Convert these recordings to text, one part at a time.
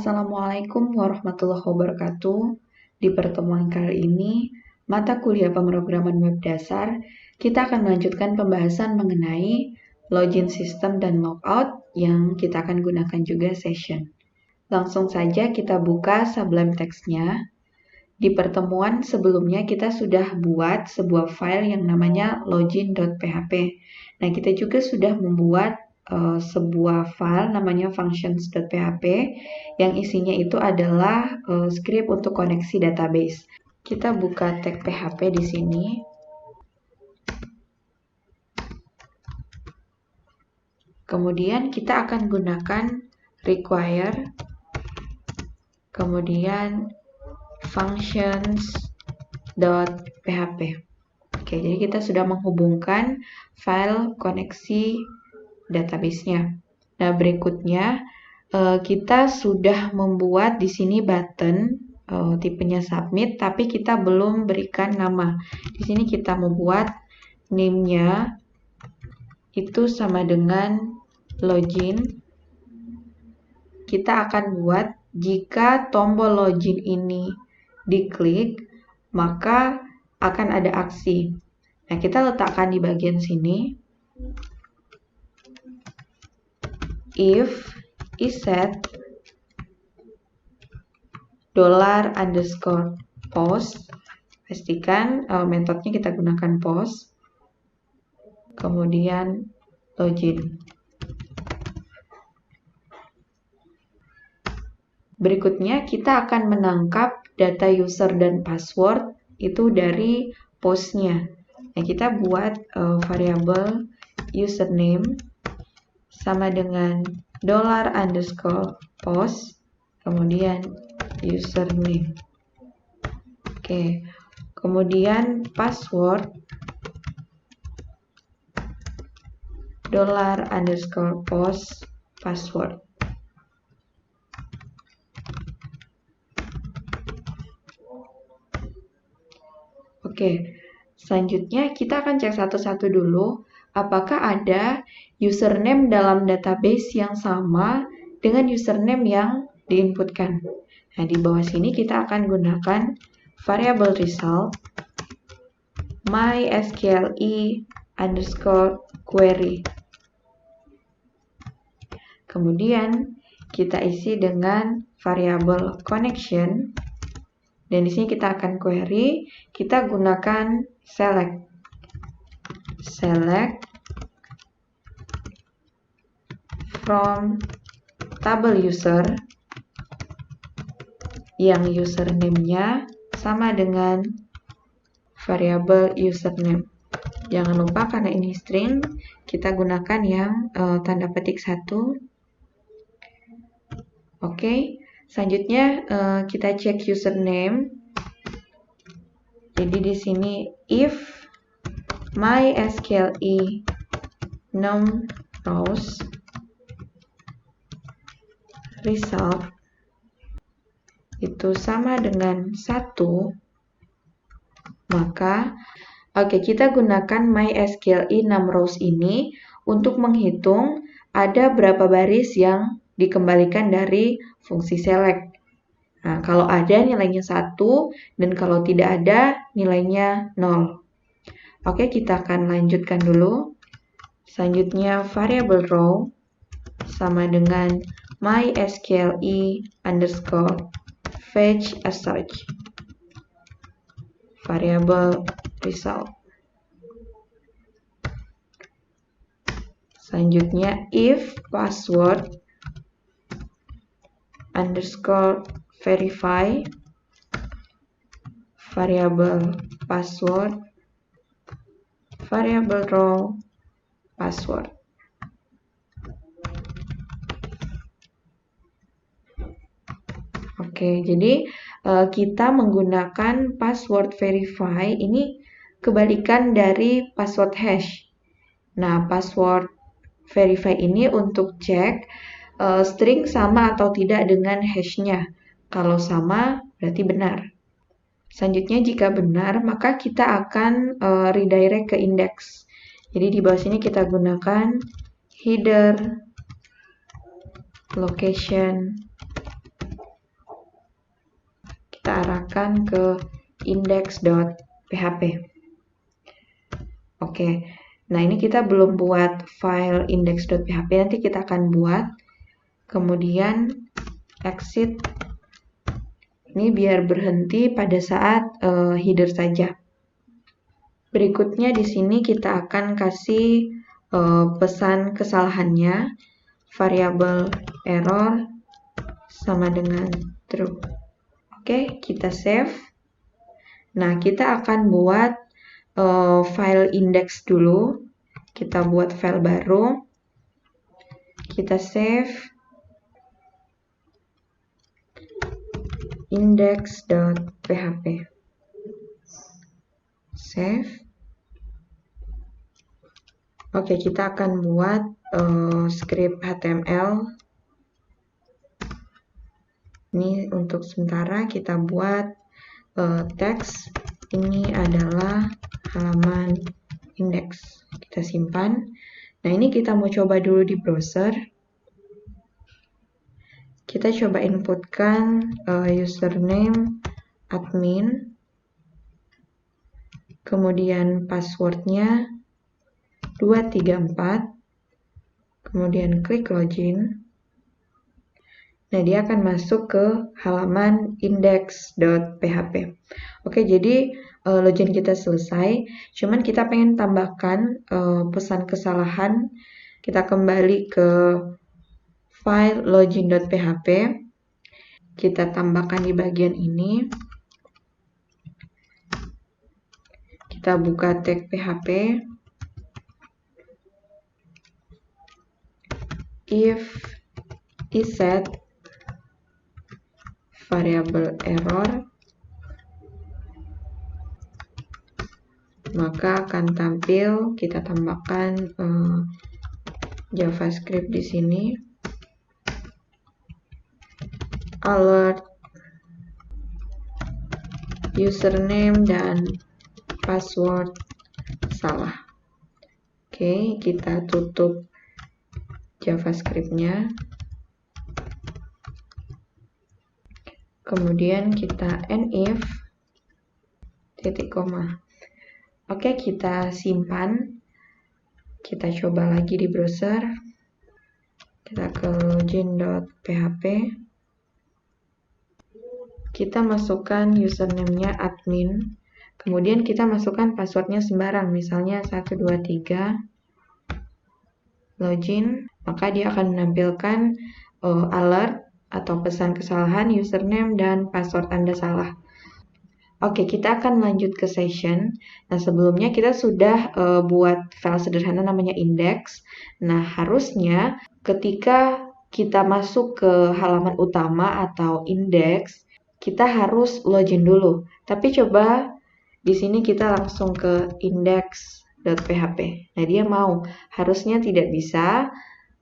Assalamualaikum warahmatullahi wabarakatuh. Di pertemuan kali ini, mata kuliah pemrograman web dasar, kita akan melanjutkan pembahasan mengenai login system dan logout yang kita akan gunakan juga session. Langsung saja kita buka Sublime Text-nya. Di pertemuan sebelumnya kita sudah buat sebuah file yang namanya login.php. Nah, kita juga sudah membuat sebuah file namanya functions.php yang isinya itu adalah script untuk koneksi database. Kita buka tag PHP di sini. Kemudian kita akan gunakan require, kemudian functions.php. Oke, jadi kita sudah menghubungkan file koneksi database-nya. Nah, berikutnya kita sudah membuat di sini button tipenya submit, tapi kita belum berikan nama. Di sini kita membuat name-nya itu sama dengan login. Kita akan buat jika tombol login ini diklik, maka akan ada aksi. Nah, kita letakkan di bagian sini. If is set $_post, pastikan metodenya kita gunakan post, kemudian login. Berikutnya kita akan menangkap data user dan password itu dari postnya. Nah, kita buat variabel username sama dengan $_post, kemudian username. Oke, kemudian password $_post password. Oke, selanjutnya kita akan cek satu-satu dulu apakah ada username dalam database yang sama dengan username yang diinputkan. Nah, di bawah sini kita akan gunakan variabel result mysqle_query. Kemudian kita isi dengan variabel connection. Dan di sini kita akan query, kita gunakan select from table user yang username-nya sama dengan variabel username. Jangan lupa karena ini string, kita gunakan yang tanda petik 1. Oke. Selanjutnya kita cek username. Jadi di sini if mysqle num rows result itu sama dengan 1, maka kita gunakan mysqle num rows ini untuk menghitung ada berapa baris yang dikembalikan dari fungsi select. Nah, kalau ada nilainya 1 dan kalau tidak ada nilainya 0. Oke, kita akan lanjutkan dulu. Selanjutnya variabel row sama dengan mysqle_fetch as such. Variabel result. Selanjutnya if password _verify, variabel password, variabel row, password. Oke, jadi kita menggunakan password verify ini kebalikan dari password hash. Nah, password verify ini untuk cek string sama atau tidak dengan hash-nya. Kalau sama, berarti benar. Selanjutnya, jika benar, maka kita akan redirect ke index. Jadi di bawah sini kita gunakan header location kita arahkan ke index.php. Oke, nah ini kita belum buat file index.php, nanti kita akan buat. Kemudian exit, ini biar berhenti pada saat header saja. Berikutnya di sini kita akan kasih pesan kesalahannya, variabel error sama dengan true. Oke, kita save. Nah, kita akan buat file index dulu. Kita buat file baru. Kita save. Index.php. Save. Oke, kita akan buat script HTML. Ini untuk sementara kita buat teks. Ini adalah halaman index. Kita simpan. Nah, ini kita mau coba dulu di browser. Kita coba inputkan username admin. Kemudian passwordnya 234. Kemudian klik login. Nah, dia akan masuk ke halaman index.php. Oke, jadi login kita selesai. Cuman kita pengen tambahkan pesan kesalahan. Kita kembali ke file login.php. Kita tambahkan di bagian ini. Kita buka tag php. If iset variabel error, maka akan tampil, kita tambahkan JavaScript di sini. Alert username dan password salah. Oke, kita tutup JavaScript-nya. Kemudian kita if titik koma. Oke, kita simpan. Kita coba lagi di browser. Kita ke login.php. Kita masukkan username-nya admin. Kemudian kita masukkan passwordnya sembarang, misalnya 123 login, maka dia akan menampilkan alert atau pesan kesalahan username dan password Anda salah. Oke, kita akan lanjut ke session. Nah, sebelumnya kita sudah buat file sederhana namanya index. Nah, harusnya ketika kita masuk ke halaman utama atau index, kita harus login dulu. Tapi coba di sini kita langsung ke index.php. Nah, dia mau. Harusnya tidak bisa.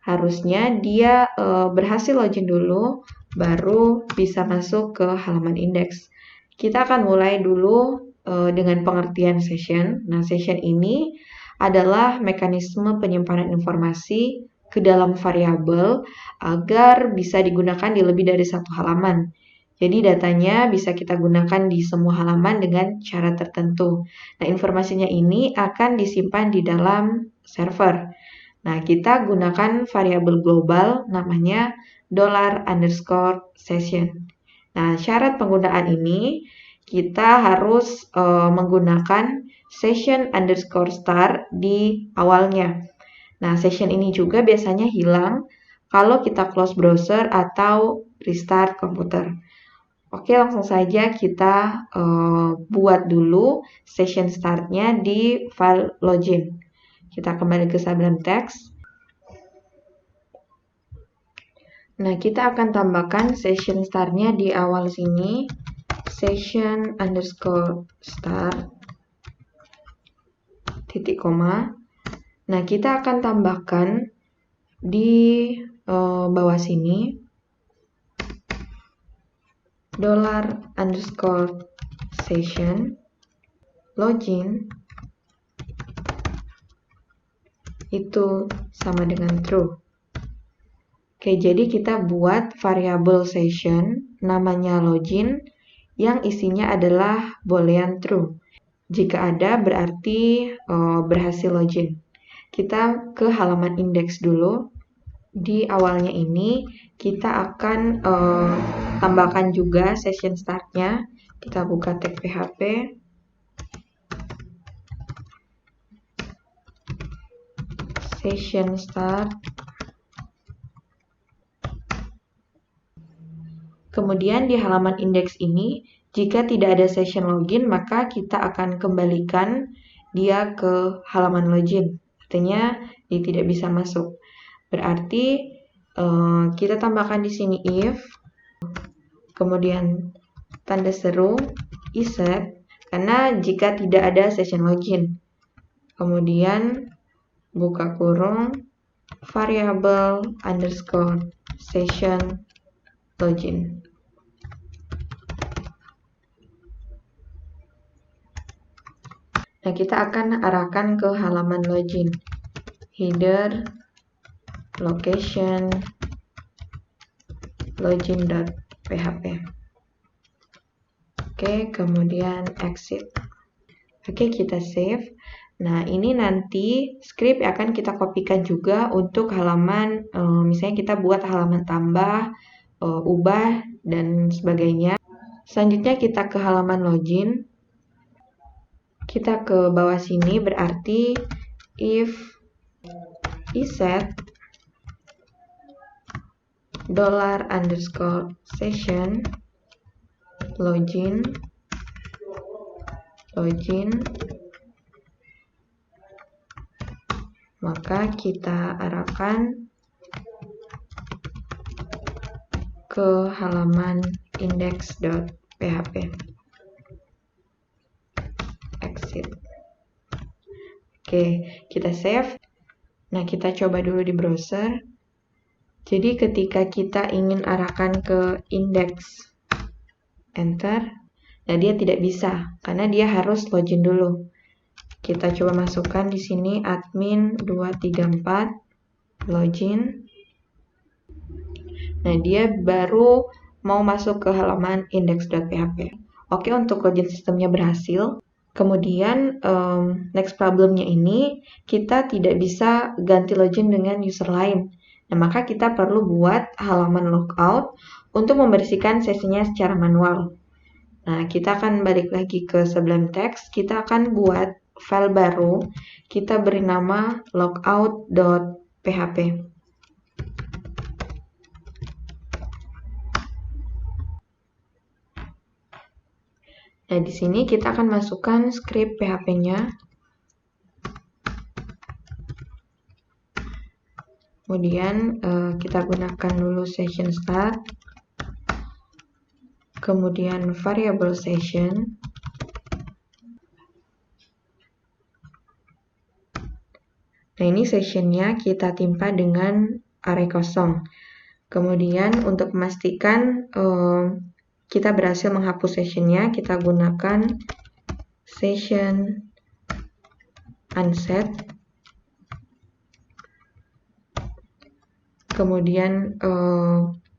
Harusnya dia berhasil login dulu, baru bisa masuk ke halaman index. Kita akan mulai dulu dengan pengertian session. Nah, session ini adalah mekanisme penyimpanan informasi ke dalam variabel agar bisa digunakan di lebih dari satu halaman. Jadi datanya bisa kita gunakan di semua halaman dengan cara tertentu. Nah, informasinya ini akan disimpan di dalam server. Nah, kita gunakan variabel global namanya $_session. Nah, syarat penggunaan ini kita harus menggunakan session_start di awalnya. Nah, session ini juga biasanya hilang kalau kita close browser atau restart komputer. Oke, langsung saja kita buat dulu session startnya di file login. Kita kembali ke sablon teks. Nah, kita akan tambahkan session startnya di awal sini. Session_start titik koma. Nah, kita akan tambahkan di bawah sini $_session login itu sama dengan true. Oke, jadi kita buat variabel session namanya login yang isinya adalah boolean true. Jika ada berarti berhasil login. Kita ke halaman index dulu. Di awalnya ini kita akan tambahkan juga session start-nya. Kita buka tag PHP. Session start. Kemudian di halaman index ini, jika tidak ada session login, maka kita akan kembalikan dia ke halaman login. Artinya dia tidak bisa masuk. Berarti kita tambahkan di sini if, kemudian tanda seru, iset, karena jika tidak ada session login. Kemudian buka kurung, variable underscore session login. Nah, kita akan arahkan ke halaman login. Header, location, login.php. Oke, kemudian exit. Oke, kita save. Nah, ini nanti script akan kita kopikan juga untuk halaman, misalnya kita buat halaman tambah, ubah, dan sebagainya. Selanjutnya kita ke halaman login. Kita ke bawah sini berarti if iset $_session login, maka kita arahkan ke halaman index.php. Exit. Oke, kita save. Nah, kita coba dulu di browser. Jadi ketika kita ingin arahkan ke index, enter, nah dia tidak bisa karena dia harus login dulu. Kita coba masukkan di sini admin 234 login. Nah, dia baru mau masuk ke halaman index.php. Oke, untuk login sistemnya berhasil. Kemudian next problemnya ini kita tidak bisa ganti login dengan user lain. Nah, maka kita perlu buat halaman logout untuk membersihkan sesinya secara manual. Nah, kita akan balik lagi ke sebelum teks. Kita akan buat file baru. Kita beri nama logout.php. Nah, di sini kita akan masukkan script PHP-nya. Kemudian kita gunakan dulu session start. Kemudian variable session. Nah, ini sessionnya kita timpa dengan array kosong. Kemudian untuk memastikan kita berhasil menghapus sessionnya, kita gunakan session unset. Kemudian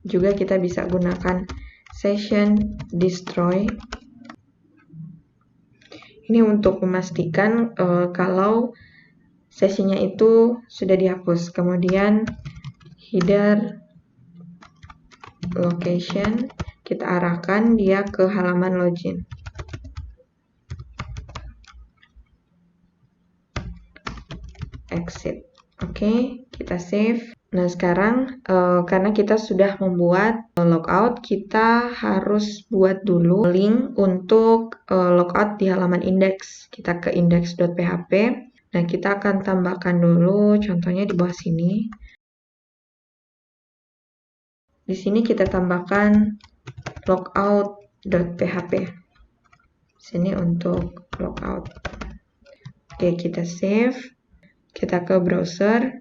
juga kita bisa gunakan session destroy. Ini untuk memastikan kalau sesinya itu sudah dihapus. Kemudian header location, kita arahkan dia ke halaman login. Exit. Oke, kita save. Nah, sekarang karena kita sudah membuat logout, kita harus buat dulu link untuk logout di halaman index. Kita ke index.php. Nah, kita akan tambahkan dulu contohnya di bawah sini. Di sini kita tambahkan logout.php. Sini untuk logout. Oke, kita save. Kita ke browser.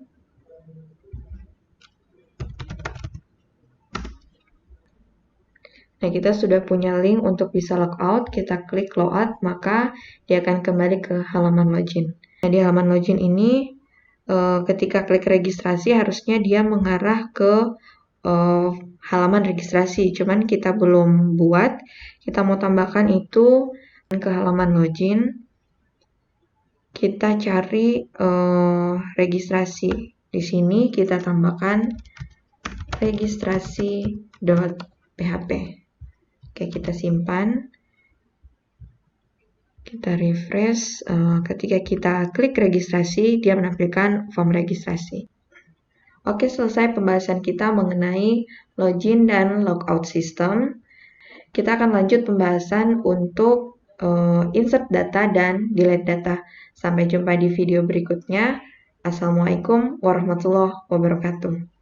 Nah, kita sudah punya link untuk bisa logout. Kita klik logout, maka dia akan kembali ke halaman login. Nah, di halaman login ini, ketika klik registrasi, harusnya dia mengarah ke halaman registrasi, cuman kita belum buat. Kita mau tambahkan itu ke halaman login. Kita cari registrasi. Di sini kita tambahkan registrasi.php. Oke, kita simpan. Kita refresh. Ketika kita klik registrasi, dia menampilkan form registrasi. Oke, selesai pembahasan kita mengenai login dan logout system. Kita akan lanjut pembahasan untuk insert data dan delete data. Sampai jumpa di video berikutnya. Assalamualaikum warahmatullahi wabarakatuh.